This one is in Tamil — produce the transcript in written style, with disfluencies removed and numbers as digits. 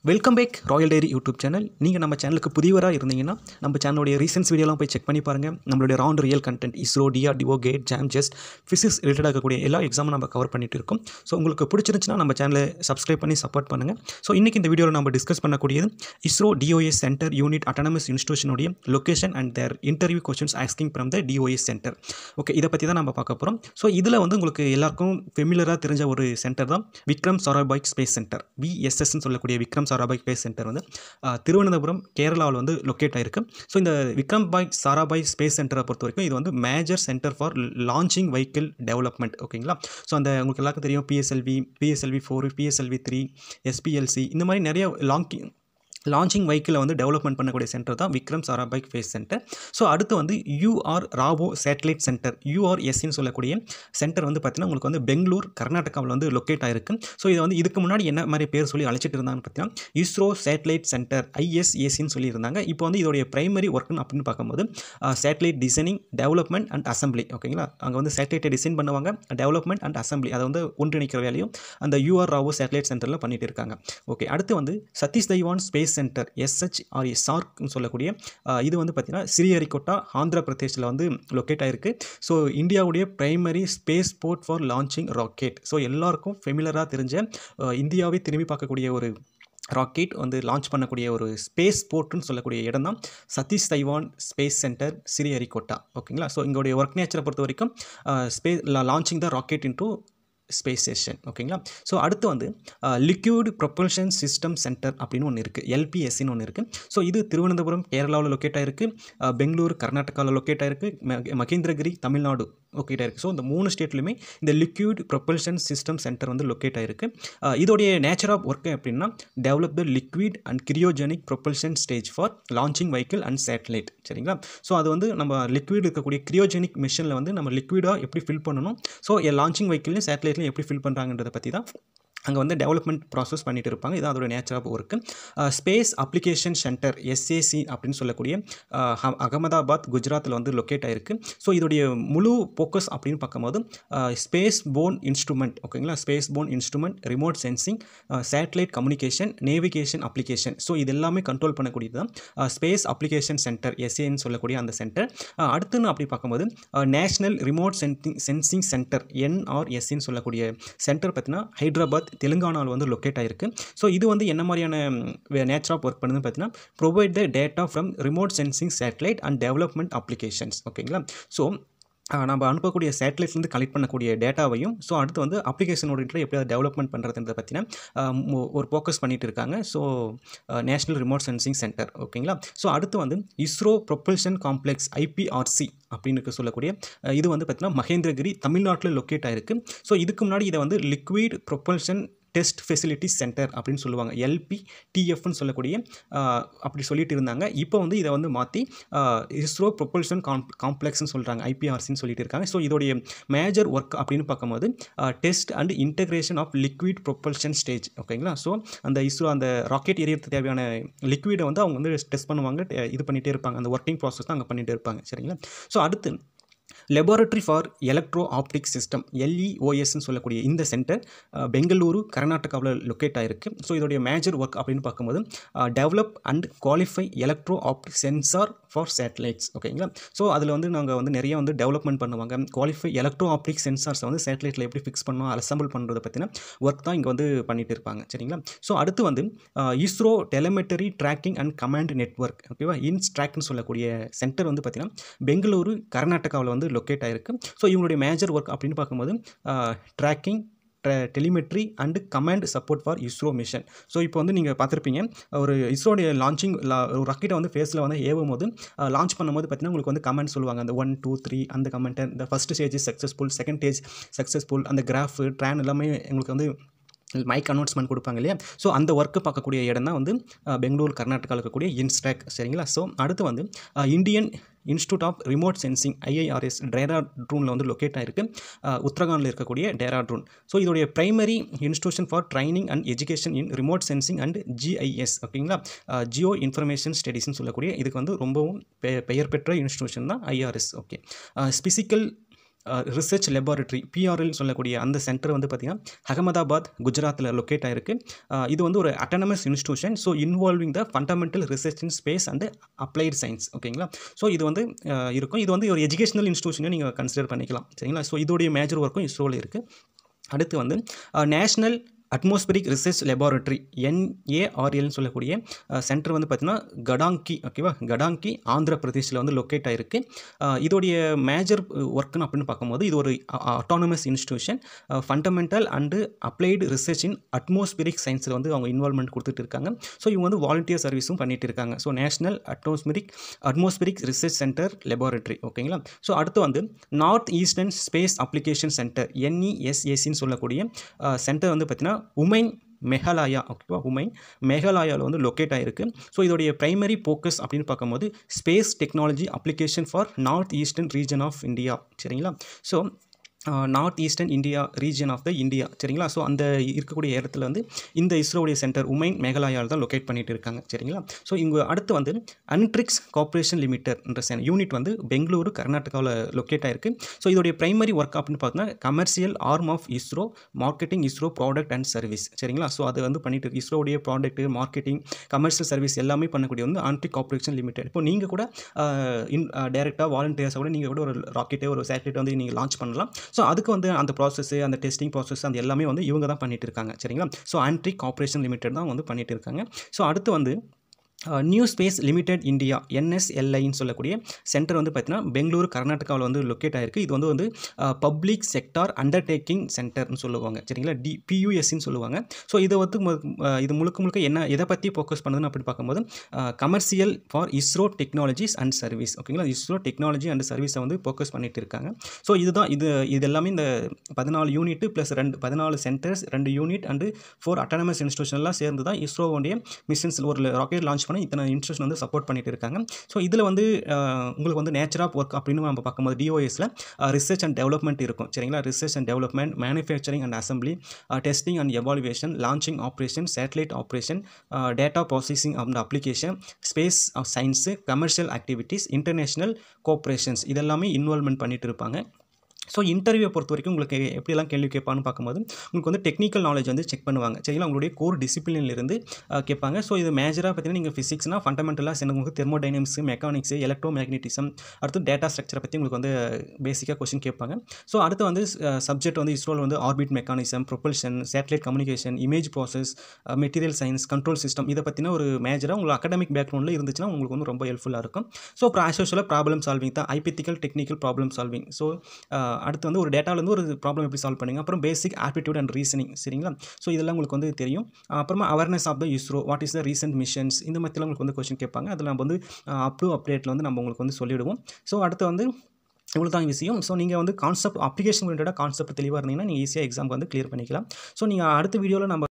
Welcome back royal diary YouTube channel. நீங்கள் நம்ம சேனலுக்கு புதியவராக இருந்தீங்கன்னா நம்ம சேனலுடைய ரீசன்ஸ் வீடியோலாம் போய் செக் பண்ணி பாருங்கள். நம்மளுடைய round real content ISRO, DRDO, GATE, JAM, JEST, physics ரிலேட்டடாக இருக்கக்கூடிய எல்லா எக்ஸாமும் நம்ம கவர் பண்ணிட்டு இருக்கோம். ஸோ உங்களுக்கு பிடிச்சிருந்துச்சுன்னா நம்ம சேனலை சப்ஸ்கிரைப் பண்ணி சப்போர்ட் பண்ணுங்கள். ஸோ இன்றைக்கி இந்த வீடியோவில் நம்ம டிஸ்கஸ் பண்ணக்கூடியது ISRO DOS centre unit autonomous இன்ஸ்டியூஷனுடைய location and their interview questions asking from the DOS centre. Okay, இதை பற்றி தான் நம்ம பார்க்க போகிறோம். ஸோ இதில் வந்து உங்களுக்கு எல்லாருக்கும் ஃபெமிலியராக தெரிஞ்ச ஒரு சென்டர் தான் விக்ரம் சாராபாய் ஸ்பேஸ் சென்டர், விஎஸ்எஸ்ன்னு சொல்லக்கூடிய விக்ரம் சாராபாய் ஸ்பேஸ் சென்டர் வந்து திருவனந்தபுரம், கேரளாவில் வந்து லொக்கேட் ஆகிருக்கு. ஸோ இந்த விக்ரம் சாராபாய் ஸ்பேஸ் சென்டரை பொறுத்த வரைக்கும் இது வந்து major centre for launching vehicle development. ஓகேங்களா? ஸோ அந்த உங்களுக்கு எல்லாருக்கும் தெரியும் PSLV, PSLV 4, PSLV 3, SPLC இந்த மாதிரி நிறைய லான்ச்சிங் வெஹிக்கிளை வந்து டெவலப்மெண்ட் பண்ணக்கூடிய சென்டர் தான் Vikram Sarabhai space centre. So அடுத்து வந்து UR ராவோ சேட்டலைட் சென்டர், URSன்னு சொல்லக்கூடிய சென்டர் வந்து பார்த்தீங்கன்னா உங்களுக்கு வந்து பெங்களூர், கர்நாடகாவில் வந்து லொக்கேட் ஆகிருக்கு. ஸோ இதை வந்து இதுக்கு முன்னாடி என்ன மாதிரி பேர் சொல்லி அழைச்சிட்டு இருந்தாங்கன்னு பார்த்தீங்கன்னா இஸ்ரோ சேட்டலைட் சென்டர், ISACன்னு சொல்லியிருந்தாங்க. இப்போ வந்து இதோடைய பிரைமரி ஒர்க்குன்னு அப்படின்னு பார்க்கும்போது satellite designing, development and assembly. ஓகேங்களா? அங்கே வந்து சேட்டலைட்டை டிசைன் பண்ணுவாங்க, டெவலப்மெண்ட் அண்ட் அசம்பிளி அதை வந்து ஒன்றிணைக்கிற வேலையும் அந்த UR ராவோ சேட்டலைட் சென்டரில் பண்ணிட்டு இருக்காங்க. ஓகே, அடுத்து வந்து Satish Dhawan space centre, SHRE சார்க்னு சொல்லக்கூடிய இது வந்து பார்த்தீங்கன்னா ஸ்ரீஹரிகோட்டா, ஆந்திர பிரதேசில் வந்து லொக்கேட் ஆகிருக்கு. ஸோ இந்தியாவுடைய primary space port for launching rocket. So எல்லாருக்கும் ஃபெமிலியராக தெரிஞ்ச இந்தியாவை திரும்பி பார்க்கக்கூடிய ஒரு ராக்கெட் வந்து லான்ச் பண்ணக்கூடிய ஒரு ஸ்பேஸ் போர்ட்டுன்னு சொல்லக்கூடிய இடம் தான் சதீஷ் தவான் ஸ்பேஸ் சென்டர், ஸ்ரீஹரிகோட்டா. ஓகேங்களா? ஸோ எங்களுடைய ஒர்க் நேச்சரை பொறுத்த வரைக்கும் லான்ச்சிங் த ராக்கெட் இன்டூ ஸ்பேஸ் ஸ்டேஷன். ஓகேங்களா? ஸோ அடுத்து வந்து லிக்விட் ப்ரொபல்ஷன் சிஸ்டம் சென்டர் அப்படின்னு ஒன்று இருக்குது, LPSன்னு ஒன்று இருக்குது. ஸோ இது திருவனந்தபுரம், கேரளாவில் லொக்கேட் ஆகிருக்கு. பெங்களூர், கர்நாடகாவில் லொக்கேட் ஆகிருக்கு. மகேந்திரகிரி, தமிழ்நாடு லொக்கேட் ஆகிருக்கு. ஸோ இந்த 3 ஸ்டேட்லையுமே இந்த லிக்விட் ப்ரொபல்ஷன் சிஸ்டம் சென்டர் வந்து லொக்கேட் ஆகிருக்கு. இதோடைய நேச்சர் ஆஃப் ஒர்க் எப்படின்னா develop the liquid and cryogenic propulsion stage for launching vehicle and satellite. சரிங்களா? ஸோ அது வந்து நம்ம லிக்விட் இருக்கக்கூடிய கிரியோஜெனிக் மிஷனில் வந்து நம்ம லிக்விடாக எப்படி ஃபில் பண்ணணும், ஸோ லான்ச்சிங் வெஹிக்கிள்லையும் சேட்டலைட்லையும் எப்படி ஃபில் பண்ணுறாங்கன்றதை பற்றி தான் அங்கே வந்து டெவலப்மெண்ட் ப்ராசஸ் பண்ணிட்டு இருப்பாங்க. இதான் அதோட nature of work. Space application centre, SAC அப்படின்னு சொல்லக்கூடிய அகமதாபாத், குஜராத்தில் வந்து லொக்கேட் ஆகிருக்கு. ஸோ இதோடைய முழு ஃபோக்கஸ் அப்படின்னு பார்க்கும்போது ஸ்பேஸ் போன் இன்ஸ்ட்ருமெண்ட். ஓகேங்களா? Space phone instrument, remote sensing, satellite communication, navigation application. So இது எல்லாமே கண்ட்ரோல் பண்ணக்கூடியது தான் ஸ்பேஸ் அப்ளிகேஷன் சென்டர், SAன்னு சொல்லக்கூடிய அந்த சென்டர். அடுத்துன்னு அப்படி பார்க்கும்போது நேஷ்னல் ரிமோட் சென்சிங் சென்டர், NRSன்னு சொல்லக்கூடிய சென்டர் பார்த்தீங்கன்னா ஹைதராபாத், தெலுங்கானாவில் வந்து லொக்கேட் ஆகிருக்கு. ஸோ இது வந்து என்ன மாதிரியான நேச்சர் ஆஃப் ஒர்க் பண்ணுதுன்னு பார்த்தீங்கன்னா provide the data from remote sensing satellite and development applications. ஓகேங்களா? ஸோ நம்ம அனுப்பக்கூடிய சேட்டலைட்லேருந்து கலெக்ட் பண்ணக்கூடிய டேட்டாவையும் ஸோ அடுத்து வந்து அப்ளிகேஷனோட எப்படி அதை டெவலப்மெண்ட் பண்ணுறதுன்றதை பற்றின ஒரு ஃபோக்கஸ் பண்ணிட்டு இருக்காங்க. So national remote sensing centre. ஓகேங்களா? ஸோ அடுத்து வந்து இஸ்ரோ ப்ரொபல்ஷன் காம்ப்ளெக்ஸ், IPRC அப்படின்னு சொல்லக்கூடிய இது வந்து பார்த்திங்கன்னா மகேந்திரகிரி, தமிழ்நாட்டில் லொக்கேட் ஆகிருக்கு. ஸோ இதுக்கு முன்னாடி இதை வந்து liquid propulsion test facilities centre அப்படின்னு சொல்லுவாங்க, LPTFன்னு சொல்லக்கூடிய அப்படி சொல்லிட்டு இருந்தாங்க. இப்போ வந்து இதை வந்து மாற்றி இஸ்ரோ ப்ரொபல்ஷன் காம்ப்ளெக்ஸ்ன்னு சொல்கிறாங்க, IPRCன்னு சொல்லிட்டு இருக்காங்க. ஸோ இதோடைய மேஜர் ஒர்க் அப்படின்னு பார்க்கும்போது test and integration of liquid propulsion stage. ஓகேங்களா? ஸோ அந்த இஸ்ரோ அந்த ராக்கெட் எரியறதுக்கு தேவையான லிக்விடை வந்து அவங்க வந்து டெஸ்ட் பண்ணுவாங்க, இது பண்ணிகிட்டே இருப்பாங்க. அந்த ஒர்க்கிங் ப்ராசஸ் தான் அங்கே பண்ணிகிட்டே இருப்பாங்க. சரிங்களா? ஸோ அடுத்து laboratory for electro optic system, LEOSன்னு சொல்லக்கூடிய இந்த சென்டர் பெங்களூரு, கர்நாடகாவில் லொக்கேட் ஆகிருக்கு. ஸோ இதோடைய மேஜர் ஒர்க் அப்படின்னு பார்க்கும்போது develop and qualify electro optic sensor for satellites. ஓகேங்களா? ஸோ அதில் வந்து நாங்கள் வந்து நிறைய வந்து டெவலப்மெண்ட் பண்ணுவாங்க. குவாலிஃபை எலக்ட்ரோ ஆப்டிக் சென்சார்ஸை வந்து சேட்டலைட்டில் எப்படி ஃபிக்ஸ் பண்ணணும், அசம்பிள் பண்ணுறதை பற்றின ஒர்க் தான் இங்கே வந்து பண்ணிட்டு இருப்பாங்க. சரிங்களா? ஸோ அடுத்து வந்து ISRO telemetry tracking and command network, ஓகேவா, INSTRACன்னு சொல்லக்கூடிய சென்டர் வந்து பார்த்திங்கன்னா பெங்களூரு, கர்நாடகாவில் வந்து லொக்கேட் ஆகிருக்கு. ஸோ இவங்களுடைய மேஜர் ஒர்க் அப்படின்னு பார்க்கும்போது tracking, telemetry and command support for ISRO mission. So இப்போ வந்து நீங்கள் பார்த்துருப்பீங்க ஒரு இஸ்ரோடைய லான்ச்சிங் ஒரு ராக்கெட்டை வந்து ஃபேஸில் வந்து ஏவும் போது லான்ச் பண்ணும்போது பார்த்தீங்கன்னா உங்களுக்கு வந்து கமெண்ட் சொல்லுவாங்க, அந்த 1, 2, 3 அந்த கமெண்ட்டை, இந்த first stage successful, second stage successful, அந்த கிராஃப், ட்ரான் எல்லாமே உங்களுக்கு வந்து மைக் அனௌன்ஸ்மெண்ட் கொடுப்பாங்க இல்லையா? ஸோ அந்த ஒர்க்கு பார்க்கக்கூடிய இடம் தான் வந்து பெங்களூர், கர்நாடகாவில் இருக்கக்கூடிய INSTRAC. சரிங்களா? ஸோ அடுத்து வந்து Indian institute of remote sensing, IIRS டேராடூனில் வந்து லொக்கேட் ஆகிருக்கு, உத்தரகாண்டில் இருக்கக்கூடிய டேராடூன். ஸோ இதோடைய primary institution for training and education in remote sensing and GIS. ஓகேங்களா? ஜியோ இன்ஃபர்மேஷன் ஸ்டடீஸ்ன்னு சொல்லக்கூடிய இதுக்கு வந்து ரொம்பவும் பெயர் பெற்ற இன்ஸ்டியூஷன் தான் IRS. Okay, research laboratory PRL சொல்லக்கூடிய அந்த சென்டர் வந்து பார்த்திங்கன்னா அகமதாபாத் குஜராத்தில் லொக்கேட் ஆகிருக்கு. இது வந்து ஒரு autonomous institution. So involving the fundamental research in space and applied science. ஓகேங்களா. ஸோ இது வந்து இருக்கும். இது வந்து ஒரு எஜுகேஷனல் இன்ஸ்டியூஷனையும் நீங்கள் கன்சிடர் பண்ணிக்கலாம். சரிங்களா. ஸோ இதோடைய மேஜர் ஒர்க்கும் இஸ்ரோவில் இருக்குது. அடுத்து வந்து நேஷ்னல் அட்மாஸ்பரிக் ரிசர்ச் லெபார்ட்டரி NARLன்னு சொல்லக்கூடிய சென்டர் வந்து பார்த்திங்கன்னா கடாங்கி. ஓகேவா. கடாங்கி ஆந்திர பிரதேஷில் வந்து லொக்கேட் ஆகிருக்கு. இதோடைய மேஜர் ஒர்க்குன்னு அப்படின்னு பார்க்கும்போது இது ஒரு autonomous institution. Fundamental and applied research in atmospheric சயின்ஸில் வந்து அவங்க இன்வால்மெண்ட் கொடுத்துட்டு இருக்காங்க. ஸோ இவங்க வந்து வாலண்டியர் சர்வீஸும் பண்ணிட்டு இருக்காங்க. So national atmospheric research centre laboratory. ஓகேங்களா. ஸோ அடுத்து வந்து north eastern space application centre NESACன்னு சொல்லக்கூடிய சென்டர் வந்து பார்த்திங்கன்னா உமைன் மேகாலயா. ஓகேவா. உமைன் மேகாலயாவில் வந்து லொக்கேட் ஆகிருக்கு. ஸோ இதோடைய ப்ரைமரி ஃபோக்கஸ் அப்படின்னு பார்க்கும்போது space technology application for north eastern region of India. சரிங்களா. So north eastern India region of the India. சரிங்களா. ஸோ அந்த இருக்கக்கூடிய இடத்துல வந்து இந்த இஸ்ரோடைய சென்டர் உமைன் மேகாலயாவில் தான் லொக்கேட் பண்ணிட்டு இருக்காங்க. சரிங்களா. ஸோ இங்கே அடுத்து வந்து அன்ட்ரிக்ஸ் கார்ப்பரேஷன் லிமிடெட் என்ற யூனிட் வந்து பெங்களூரு கர்நாடகாவில் லொக்கேட் ஆகிருக்கு. ஸோ இதோடைய ப்ரைமரி ஒர்க் அப்படின்னு பார்த்தீங்கன்னா commercial arm of ISRO, marketing ISRO product and service. சரிங்களா. ஸோ அது வந்து பண்ணிட்டு இருக்கு. இஸ்ரோடைய ப்ராடக்ட் மார்க்கெட்டிங் கமர்ஷியல் சர்வீஸ் எல்லாமே பண்ணக்கூடிய வந்து அன்ட்ரிக் கார்ப்பரேஷன் லிமிடெட். இப்போ நீங்கள் கூட டேரெக்டாக வாலண்டியர்ஸாக கூட நீங்கள் கூட ஒரு ராக்கெட்டை ஒரு சேட்டலைட் வந்து நீங்கள் லான்ச் பண்ணலாம். ஸோ அதுக்கு வந்து அந்த ப்ராசஸ் அந்த டெஸ்டிங் ப்ராசஸ் அந்த எல்லாமே வந்து இவங்க தான் பண்ணிட்டு இருக்காங்க. சரிங்களா. ஸோ ஆண்ட்ரிக் கார்ப்பரேஷன் லிமிடெட் தான் வந்து பண்ணிட்டு இருக்காங்க. ஸோ அடுத்து வந்து நியூ ஸ்பேஸ் லிமிடெட் இந்தியா NSLIன்னு சொல்லக்கூடிய சென்டர் வந்து பார்த்தீங்கன்னா பெங்களூரு கர்நாடகாவில் வந்து லொக்கேட் ஆகிருக்கு. இது வந்து பப்ளிக் செக்டார் அண்டர்டேக்கிங் சென்டர்னு சொல்லுவாங்க. சரிங்களா. PUSன்னு சொல்லுவாங்க. ஸோ இதை வந்து இது முழுக்க என்ன எதை பற்றி ஃபோக்கஸ் பண்ணுதுன்னு அப்படி பார்க்கும்போது commercial for ISRO technologies and service. ஓகேங்களா. இஸ்ரோ டெக்னாலஜி அண்ட் சர்வீஸை வந்து ஃபோக்கஸ் பண்ணிட்டு இருக்காங்க. ஸோ இது எல்லாமே இந்த 14 unit plus 14 centres 2 unit and 4 autonomous இன்ஸ்டியூஷன்லாம் சேர்ந்து தான் இஸ்ரோவுடைய மிஷன்ஸ் ஒரு ராக்கெட் லான்ச் இத்தனை இன்ஸ்டியூஷன் வந்து சப்போர்ட் பண்ணிட்டு இருக்காங்க. ஸோ இதில் வந்து உங்களுக்கு வந்து நேச்சர் ஆஃப் ஒர்க் அப்படின்னு நம்ம பார்க்கும்போது DOSல ரிசர்ச் அண்ட் டெவலப்மெண்ட் இருக்கும். சரிங்களா. Research and development, manufacturing and assembly, testing and evaluation, launching operation, satellite operation, data processing and application, space science, commercial activities, international cooperations இதெல்லாமே இன்வால்வ்மெண்ட் பண்ணிட்டு இருப்பாங்க. ஸோ இன்டர்வியூவை பொறுத்த வரைக்கும் உங்களுக்கு எப்படியெல்லாம் கேள்வி கேட்பான்னு பார்க்கும்போது உங்களுக்கு வந்து டெக்னிக்கல் நாலேஜ் வந்து செக் பண்ணுவாங்க. சரிங்களா. உங்களுடைய கோர் டிசிப்ளினிலிருந்து கேட்பாங்க. ஸோ இது மேஜராக பார்த்தீங்கன்னா நீங்கள் ஃபிசிக்ஸ்னா ஃபண்டமெண்டலாக உங்களுக்கு தெர்மோடைனமிக்ஸ், மெக்கானிக்ஸ், எலக்ட்ரோ மேக்னட்டிசம், அடுத்து டேட்டா ஸ்ட்ரக்சரை பற்றி உங்களுக்கு வந்து பேசிக்காக கொஸ்டின் கேட்பாங்க. ஸோ அடுத்து வந்து சப்ஜெக்ட் வந்து இஸ்ரோவில் வந்து orbit mechanism, propulsion, satellite communication, image process, material science, control system இதை பற்றின ஒரு மேஜராக உங்களுக்கு அகடமிக் பேக்ரவுண்டில் இருந்துச்சுன்னா உங்களுக்கு வந்து ரொம்ப ஹெல்ப்ஃபுல்லாக இருக்கும். ஸோ அப்புறம் ஆஸ்யூஷுவலாக ப்ராப்ளம் சால்விங் தான் hypothetical technical problem solving. So அடுத்து வந்து ஒரு டேட்டாவிலேருந்து ஒரு ப்ராப்ளம் எப்படி சால்வ் பண்ணுங்க. அப்புறம் பேசிக் ஆப்டிடியூட் அண்ட் ரீசனிங். சரிங்களா. ஸோ இதெல்லாம் உங்களுக்கு வந்து தெரியும். அப்புறமா awareness of the ISRO, what is the recent missions இந்த மாதிரிலாம் உங்களுக்கு வந்து கொஸ்டின் கேட்பாங்க. அதில் நம்ம வந்து அப்டேட்டில் வந்து நம்ம உங்களுக்கு வந்து சொல்லிவிடுவோம். ஸோ அடுத்து வந்து இவ்வளோ தான் விஷயம். ஸோ நீங்கள் வந்து கான்செப்ட் அப்ளிகேஷன் ஓரியன்டாக கான்செப்ட் தெளிவாக இருந்தீங்கன்னா நீங்கள் ஈஸியாக எக்ஸாம் வந்து கிளியர் பண்ணிக்கலாம். ஸோ நீங்கள் அடுத்த வீடியோவில் நம்ம